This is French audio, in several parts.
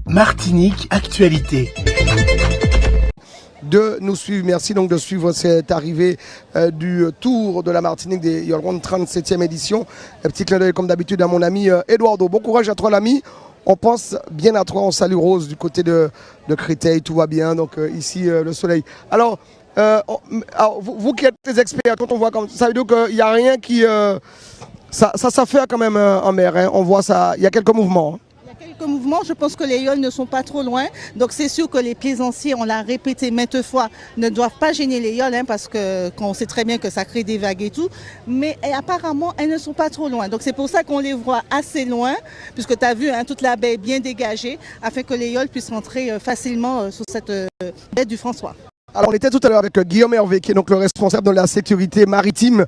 Martinique Actualité. De nous suivre, merci donc de suivre cette arrivée du Tour de la Martinique des Yol Ronde 37e édition. Un petit clin d'œil comme d'habitude à mon ami Eduardo. Bon courage à toi l'ami, on pense bien à toi, on salue Rose du côté de Créteil, tout va bien, donc ici le soleil. Alors, vous qui êtes des experts, quand on voit comme ça veut dire qu'il n'y a rien qui... ça fait quand même en mer, hein. On voit ça, il y a quelques mouvements. Hein. Quelques mouvements, je pense que les yoles ne sont pas trop loin, donc c'est sûr que les plaisanciers, on l'a répété maintes fois, ne doivent pas gêner les yoles, hein, parce qu'on sait très bien que ça crée des vagues et tout, mais apparemment elles ne sont pas trop loin, donc c'est pour ça qu'on les voit assez loin, puisque tu as vu, hein, toute la baie bien dégagée, afin que les yoles puissent rentrer facilement sur cette baie du François. Alors on était tout à l'heure avec Guillaume Hervé, qui est donc le responsable de la sécurité maritime,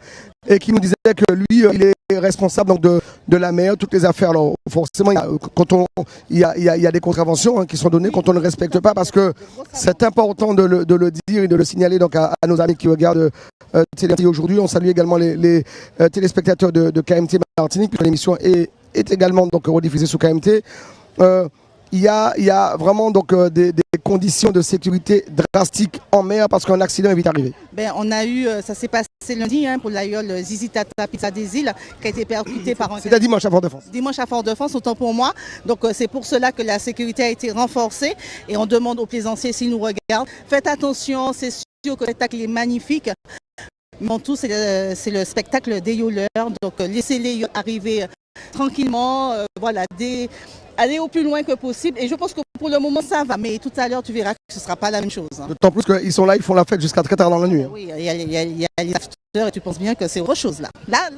et qui nous disait que lui, il est responsable donc de la mer, toutes les affaires. Alors forcément, il y a des contraventions, hein, qui sont données quand on ne respecte pas, parce que c'est important de le dire et de le signaler donc à nos amis qui regardent Télé aujourd'hui. On salue également les téléspectateurs de KMT Martinique, puisque l'émission est également donc rediffusée sur KMT. Il y a vraiment donc des conditions de sécurité drastiques en mer parce qu'un accident est vite arrivé. Ben, on a eu, ça s'est passé lundi, hein, pour la yole Zizi Tata Pizza des Îles, qui a été percutée par un... C'était dimanche à Fort-de-France. Dimanche à Fort-de-France, autant pour moi. Donc c'est pour cela que la sécurité a été renforcée et on demande aux plaisanciers s'ils nous regardent. Faites attention, c'est sûr que le spectacle est magnifique. Mais en tout, c'est le spectacle des yoleurs. Donc laissez-les arriver tranquillement, voilà, aller au plus loin que possible. Et je pense que pour le moment, ça va. Mais tout à l'heure, tu verras que ce ne sera pas la même chose. Hein. D'autant plus qu'ils sont là, ils font la fête jusqu'à très tard dans la nuit. Hein. Oui, il y a les afters et tu penses bien que c'est autre chose là. Là,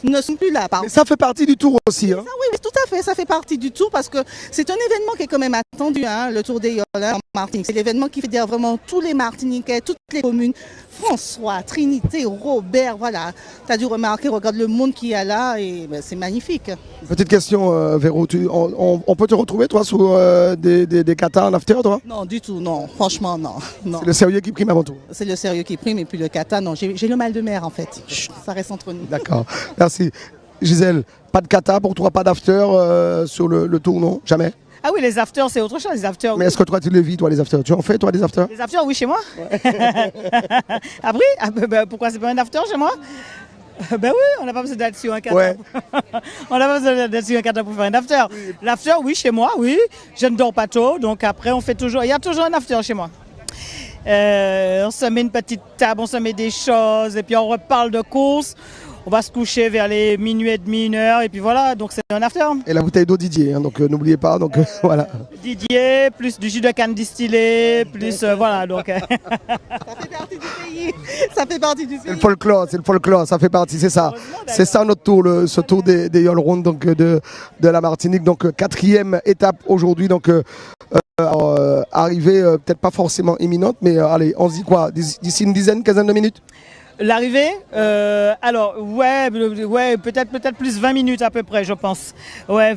nous ne sommes plus là. Mais ça fait partie du tour aussi. Hein. Ça, oui, tout à fait. Ça fait partie du tour parce que c'est un événement qui est quand même attendu, hein, le Tour des Yoles en Martinique. C'est l'événement qui fédère vraiment tous les Martiniquais, toutes les communes. François, Trinité, Robert, voilà. Tu as dû remarquer, regarde le monde qu'il y a là et ben, c'est magnifique. Petite question, Véro, on peut te retrouver toi sous des katas en after, toi? Non, du tout, non. Franchement, non. C'est le sérieux qui prime avant tout. C'est le sérieux qui prime et puis le kata, non. J'ai le mal de mer en fait. Chut, ça reste entre nous. D'accord, merci. Gisèle, pas de kata pour toi, pas d'after sur le tour, non? Jamais? Ah oui, les afters, c'est autre chose, les afters. Mais est-ce que toi, tu le vis, toi, les afters? Tu en fais, toi, des afters? Les afters, oui, chez moi. Ouais. Après, pourquoi c'est pas un after chez moi? Ben oui, on n'a pas besoin d'être sur un kata. Ouais. On n'a pas besoin d'être sur un kata pour faire un after. Oui. L'after, oui, chez moi, oui. Je ne dors pas tôt, donc après, il y a toujours un after chez moi. On se met une petite table, on se met des choses, et puis on reparle de course. On va se coucher vers les minuit et demi, 1h, et puis voilà, donc c'est un after. Et la bouteille d'eau Didier, hein, donc n'oubliez pas, donc voilà. Didier, plus du jus de canne distillé, plus voilà, donc... Ça fait partie du pays, ça fait partie du pays. C'est le folklore, ça fait partie, c'est ça. C'est ça notre tour, ce tour des Yol Ronde donc, de la Martinique, donc 4e étape aujourd'hui, donc arrivée peut-être pas forcément imminente, mais allez, on se dit quoi, d'ici une quinzaine de minutes? L'arrivée, alors ouais, peut-être plus 20 minutes à peu près, je pense. Ouais,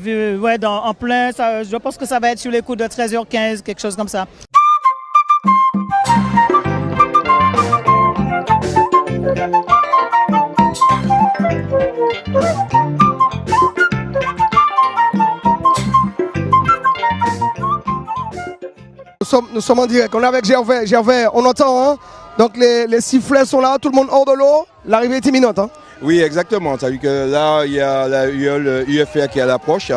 en plein, ça, je pense que ça va être sur les coups de 13h15, quelque chose comme ça. Nous sommes en direct, on est avec Gervais. Gervais, on entend, hein? Donc les sifflets sont là, tout le monde hors de l'eau, l'arrivée est imminente. Hein? Oui, exactement. Tu as vu que là, il y a la UFR qui est à l'approche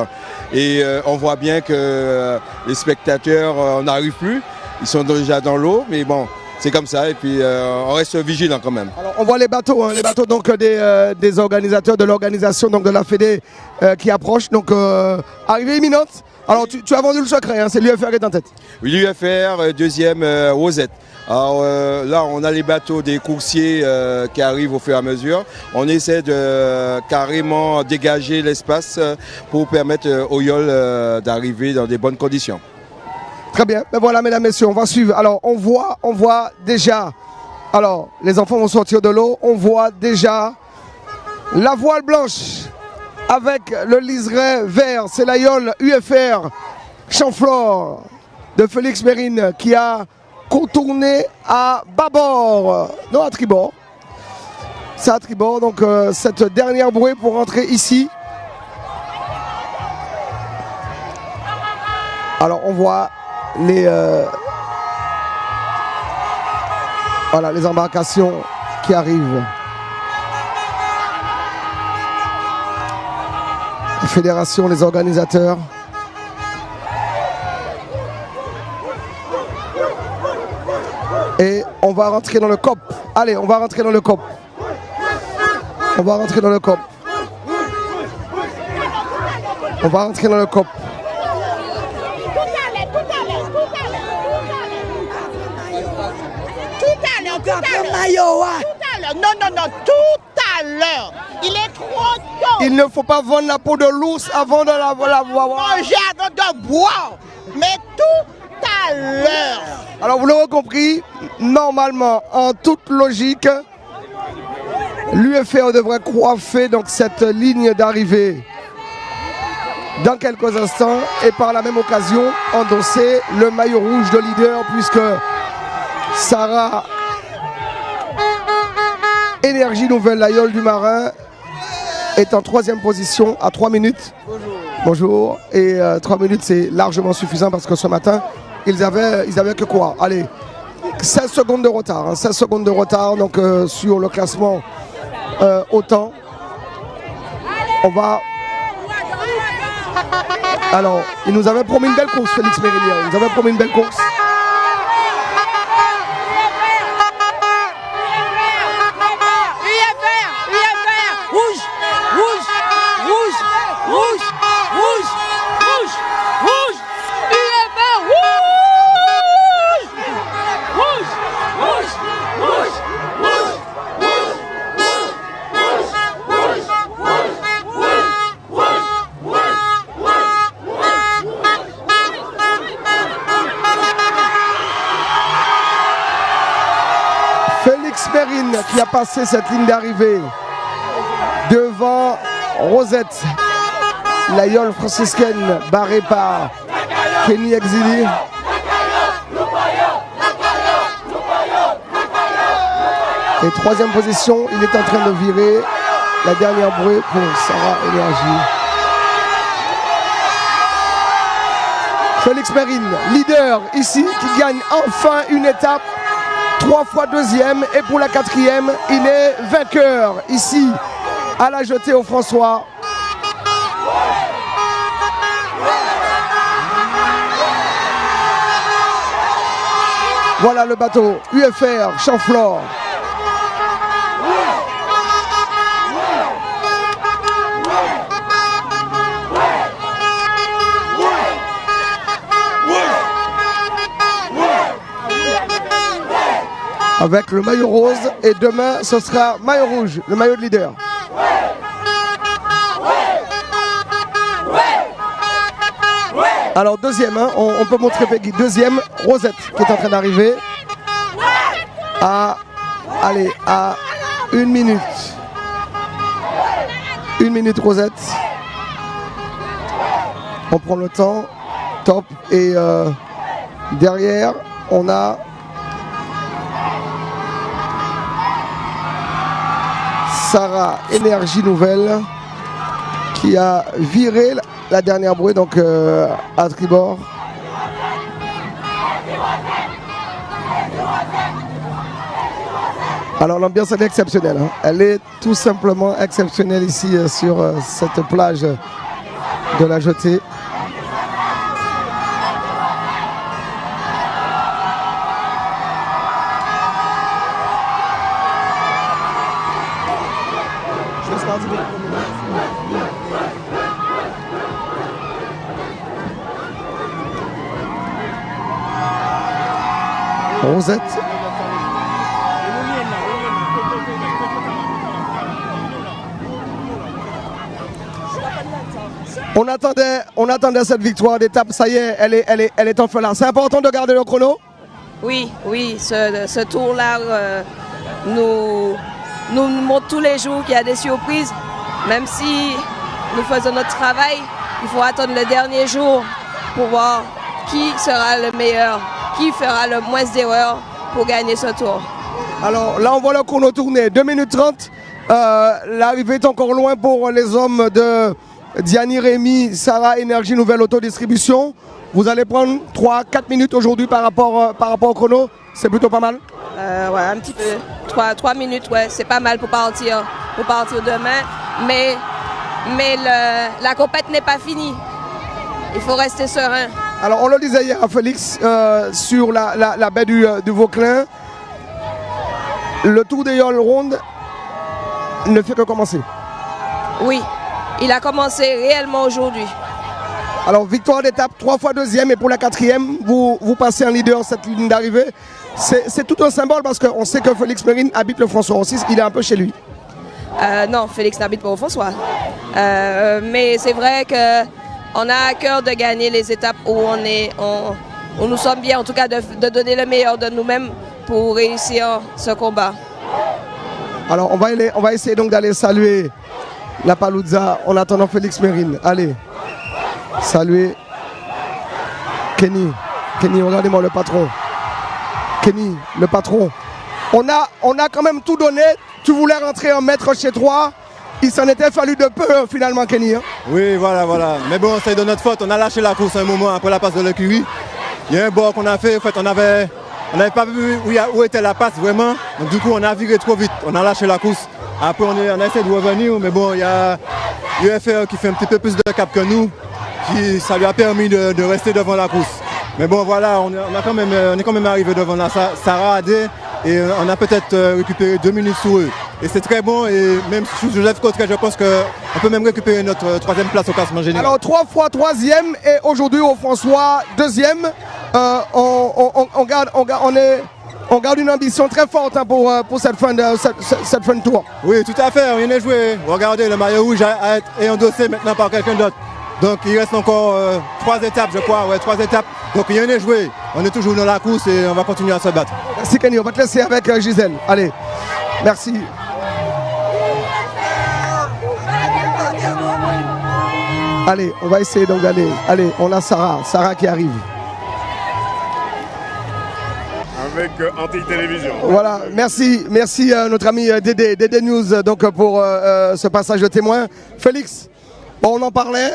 et on voit bien que les spectateurs n'arrivent plus. Ils sont déjà dans l'eau, mais bon, c'est comme ça et puis on reste vigilant quand même. Alors, on voit les bateaux donc des organisateurs de l'organisation donc de la Fédé qui approchent. Donc arrivée imminente. Alors tu as vendu le secret, hein, c'est l'UFR qui est en tête. Oui, l'UFR, deuxième Rosette. Alors là, on a les bateaux des coursiers qui arrivent au fur et à mesure. On essaie de carrément dégager l'espace pour permettre aux yoles d'arriver dans des bonnes conditions. Très bien, ben voilà mesdames, messieurs, on va suivre. Alors on voit déjà, alors les enfants vont sortir de l'eau, on voit déjà la voile blanche avec le liseré vert, c'est la yole UFR Champflore de Félix Mérine qui a contourné à bâbord, non à tribord. C'est à tribord, donc cette dernière bouée pour rentrer ici. Alors on voit les voilà, les embarcations qui arrivent. La fédération, les organisateurs. Et on va rentrer dans le COP. Allez, on va rentrer dans le COP. On va rentrer dans le COP. On va rentrer dans le COP. Non, tout à l'heure. Il est trop tôt. Il ne faut pas vendre la peau de l'ours avant de la voir. Manger avant de boire. Mais tout à l'heure. Alors vous l'aurez compris, normalement, en toute logique, l'UFR devrait coiffer donc cette ligne d'arrivée dans quelques instants et par la même occasion endosser le maillot rouge de leader puisque Sarah Énergie Nouvelle, l'aïeul du marin, est en 3e position à 3 minutes. Bonjour. Et 3 minutes c'est largement suffisant parce que ce matin ils avaient que quoi? Allez, 16 secondes de retard, hein, 16 secondes de retard donc sur le classement au temps. On va... Alors, il nous avait promis une belle course, Félix Mérilier. Il nous avait promis une belle course. Perrine qui a passé cette ligne d'arrivée devant Rosette, l'aïeule franciscaine barrée par Kenny Exili. Et 3e position, il est en train de virer la dernière bouée pour Sarah Énergie. Félix Perrine, leader ici, qui gagne enfin une étape. 3 fois 2e et pour la 4e, il est vainqueur ici à la jetée au François. Voilà le bateau UFR Champflore. Avec le maillot rose et demain ce sera maillot rouge, le maillot de leader. Alors 2e, hein, on peut montrer Peggy. 2e, Rosette qui est en train d'arriver à 1 minute. 1 minute Rosette. On prend le temps, top. Et derrière on a Sarah Énergie Nouvelle qui a viré la dernière bouée donc à tribord. Alors l'ambiance elle est exceptionnelle, hein. Elle est tout simplement exceptionnelle ici sur cette plage de la jetée. Rosette. On attendait cette victoire d'étape, ça y est, elle est enfin là. C'est important de garder le chrono? Oui, ce tour-là nous montre tous les jours qu'il y a des surprises. Même si nous faisons notre travail, il faut attendre le dernier jour pour voir qui sera le meilleur, qui fera le moins d'erreurs pour gagner ce tour. Alors là, on voit le chrono tourner, 2 minutes 30. L'arrivée est encore loin pour les hommes de Diani Rémy, Sarah Énergie Nouvelle Autodistribution. Vous allez prendre 3-4 minutes aujourd'hui par rapport au chrono. C'est plutôt pas mal. Ouais, un petit peu. 3 minutes, ouais, c'est pas mal pour partir demain. Mais la compète n'est pas finie. Il faut rester serein. Alors on le disait hier à Félix sur la baie du Vauclin. Le Tour des Yoles ronde ne fait que commencer. Oui, il a commencé réellement aujourd'hui. Alors victoire d'étape, 3 fois deuxième et pour la 4e, vous passez en leader cette ligne d'arrivée. C'est tout un symbole parce qu'on sait que Félix Mérine habite le François Rossis, il est un peu chez lui. Non, Félix n'habite pas au François. Mais c'est vrai qu'on a à cœur de gagner les étapes où où nous sommes bien, en tout cas de donner le meilleur de nous-mêmes pour réussir ce combat. Alors on va essayer donc d'aller saluer la Palouza en attendant Félix Mérine. Allez, saluer Kenny. Kenny, regardez-moi le patron. Kenny, le patron. On a quand même tout donné. Tu voulais rentrer en maître chez toi. Il s'en était fallu de peu finalement, Kenny. Hein. Oui, voilà. Mais bon, c'est de notre faute. On a lâché la course un moment après la passe de l'écurie. Il y a un bord qu'on a fait. En fait, on n'avait pas vu où était la passe vraiment. Donc du coup, on a viré trop vite. On a lâché la course. Après, on a essayé de revenir. Mais bon, il y a UFR qui fait un petit peu plus de cap que nous. Ça lui a permis de rester devant la course. Mais bon, voilà, on est quand même arrivé devant la Sarah Adé. Et on a peut-être récupéré 2 minutes sur eux. Et c'est très bon. Et même sous Joseph Cotteret, je pense qu'on peut même récupérer notre 3e place au classement général. Alors 3 fois 3e et aujourd'hui au François 2e. On garde une ambition très forte hein, pour cette fin de tour. Oui, tout à fait. Rien n'est joué. Regardez, le maillot rouge est endossé maintenant par quelqu'un d'autre. Donc il reste encore 3 étapes, je crois. Ouais, 3 étapes. Donc rien n'est joué. On est toujours dans la course et on va continuer à se battre. Merci Kenny, on va te laisser avec Gisèle. Allez, merci. Allez, on va essayer donc d'aller. Allez, on a Sarah qui arrive. Avec Anti-Télévision. Voilà, merci notre ami Dédé News donc, pour ce passage de témoin. Félix, bon, on en parlait,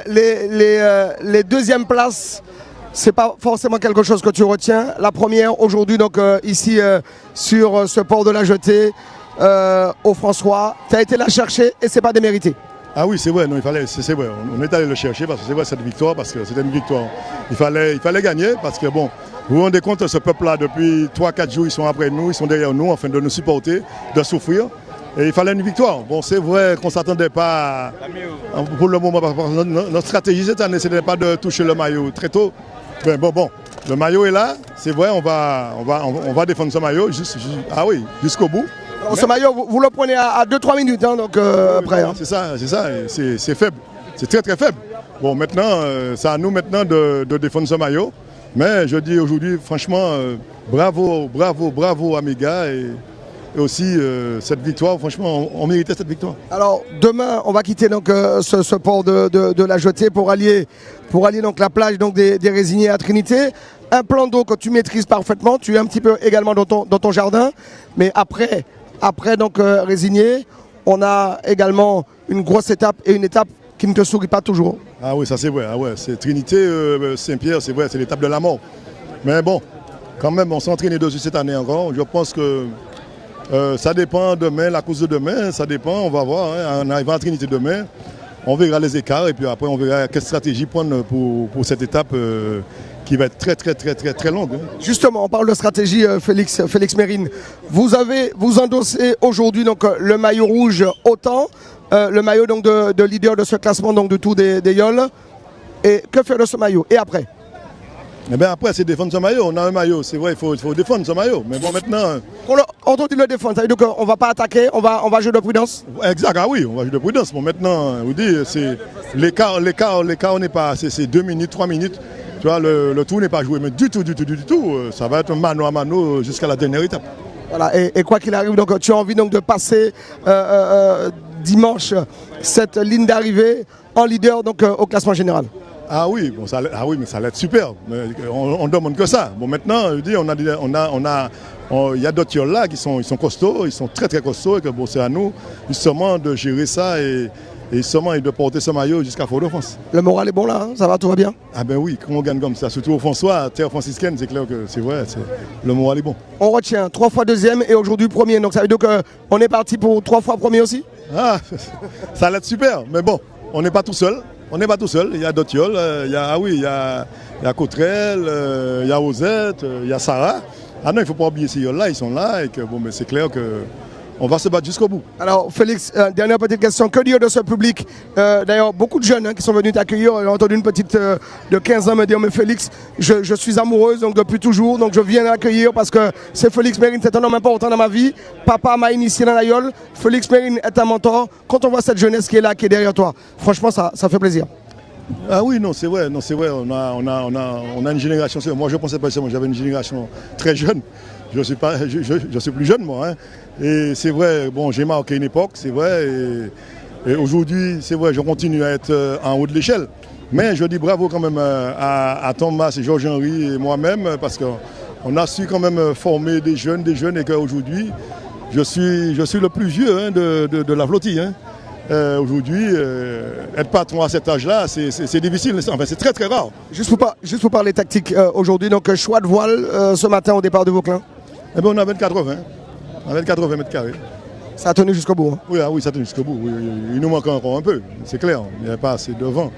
les 2e places, c'est pas forcément quelque chose que tu retiens. La première aujourd'hui donc ici sur ce port de la Jetée au François, tu as été la chercher et c'est pas démérité. Ah oui, c'est vrai, non, c'est vrai. On est allé le chercher parce que c'est vrai cette victoire, parce que c'était une victoire. Il fallait gagner parce que bon, vous vous rendez compte, ce peuple-là, depuis 3-4 jours, ils sont après nous, ils sont derrière nous, afin de nous supporter, de souffrir. Et il fallait une victoire. Bon, c'est vrai qu'on ne s'attendait pas pour le moment. Notre stratégie cette année, ce n'était pas de toucher le maillot très tôt. Mais bon, le maillot est là, c'est vrai, on va défendre ce maillot jusqu'au bout. Alors, ce maillot, vous le prenez à 2-3 minutes, hein, donc après. Hein. C'est ça, c'est faible, c'est très très faible. Bon, maintenant, c'est à nous maintenant de défendre ce maillot. Mais je dis aujourd'hui, franchement, bravo à mes gars et aussi cette victoire, franchement, on méritait cette victoire. Alors demain, on va quitter donc ce port de la Jetée pour allier donc la plage donc des Résignés à Trinité. Un plan d'eau que tu maîtrises parfaitement, tu es un petit peu également dans ton jardin, mais après donc Résigné, on a également une grosse étape et une étape qui ne te sourit pas toujours. Ah oui, ça c'est vrai, c'est Trinité, Saint-Pierre, c'est vrai, c'est l'étape de la mort. Mais bon, quand même, on s'est entraîné dessus cette année encore. Je pense que ça dépend demain, la course de demain, ça dépend, on va voir. Hein, en arrivant à Trinité demain, on verra les écarts et puis après on verra quelle stratégie prendre pour cette étape qui va être très longue. Hein. Justement, on parle de stratégie, Félix Mérine. Vous endossez aujourd'hui donc le maillot rouge autant, le maillot donc de leader de ce classement donc du Tour des Yoles. Et que faire de ce maillot? Et après? Eh bien après, c'est défendre ce maillot. On a un maillot, c'est vrai, il faut défendre ce maillot. Mais bon, maintenant... On dit le défendre, ça veut dire qu'on ne va pas attaquer, on va jouer de prudence? Exact, ah oui, on va jouer de prudence. Bon, maintenant, vous dites, c'est l'écart, on n'est pas... C'est 2 minutes, 3 minutes. Tu vois, le tour n'est pas joué, mais du tout. Ça va être mano à mano jusqu'à la dernière étape. Voilà, et quoi qu'il arrive, donc, tu as envie donc, de passer dimanche cette ligne d'arrivée en leader donc, au classement général. Ah oui, mais ça allait être super. Mais on ne demande que ça. Bon, maintenant, je dis, il y a d'autres là qui sont costauds, ils sont très costauds, et que bon, c'est à nous justement de gérer ça et Et seulement il doit porter ce maillot jusqu'à Fort-de-France. Le moral est bon là, hein, ça va, tout va bien? Ah ben oui, quand on gagne comme ça, surtout au François, terre franciscaine, c'est clair que c'est vrai, le moral est bon. On retient 3 fois deuxième et aujourd'hui premier, donc ça veut dire qu'on est parti pour 3 fois premier aussi? Ah, ça allait être super, mais bon, on n'est pas tout seul. On n'est pas tout seul, il y a d'autres yoles, il y a Cotterelle, il y a Osette, il y a Sarah. Ah non, il ne faut pas oublier ces yoles-là, ils sont là et que bon, mais c'est clair qu'on va se battre jusqu'au bout. Alors Félix, dernière petite question, que dire de ce public? D'ailleurs, beaucoup de jeunes qui sont venus t'accueillir, j'ai entendu une petite de 15 ans me dire, mais Félix, je suis amoureuse donc depuis toujours, donc je viens l'accueillir parce que c'est Félix Mérine, c'est un homme important dans ma vie. Papa m'a initié dans la yole, Félix Mérine est un mentor. Quand on voit cette jeunesse qui est là, qui est derrière toi, franchement, ça fait plaisir. Ah oui, non, c'est vrai, on a une génération, moi je pensais pas ça, moi j'avais une génération très jeune. Je suis plus jeune moi, hein. Et c'est vrai, bon, j'ai marqué une époque, c'est vrai, et aujourd'hui, c'est vrai, je continue à être en haut de l'échelle. Mais je dis bravo quand même à Thomas et Georges-Henri et moi-même, parce qu'on a su quand même former des jeunes, et qu'aujourd'hui, je suis le plus vieux hein, de la flottille. Hein. Aujourd'hui, être patron à cet âge-là, c'est difficile, enfin c'est très très rare. Juste pour parler tactique, aujourd'hui, donc choix de voile ce matin au départ de Vauclin? Eh bien, on a 24-20. On avait 80 mètres carrés. Ça a tenu jusqu'au bout. Hein. Oui, oui, ça a tenu jusqu'au bout. Oui, il nous manque encore un peu, c'est clair. Il n'y a pas assez de vent.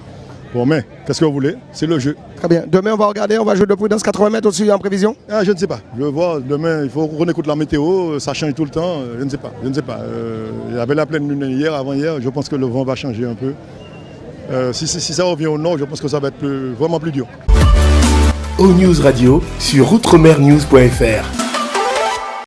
Bon, mais qu'est-ce que vous voulez? C'est le jeu. Très bien. Demain, on va regarder, on va jouer de prudence 80 mètres aussi en prévision? Ah, je ne sais pas. Je vois, demain, il faut qu'on écoute la météo, ça change tout le temps. Je ne sais pas. Il y avait la pleine lune hier, avant-hier. Je pense que le vent va changer un peu. Si ça revient au nord, je pense que ça va être vraiment plus dur. O-News Radio sur outremernews.fr.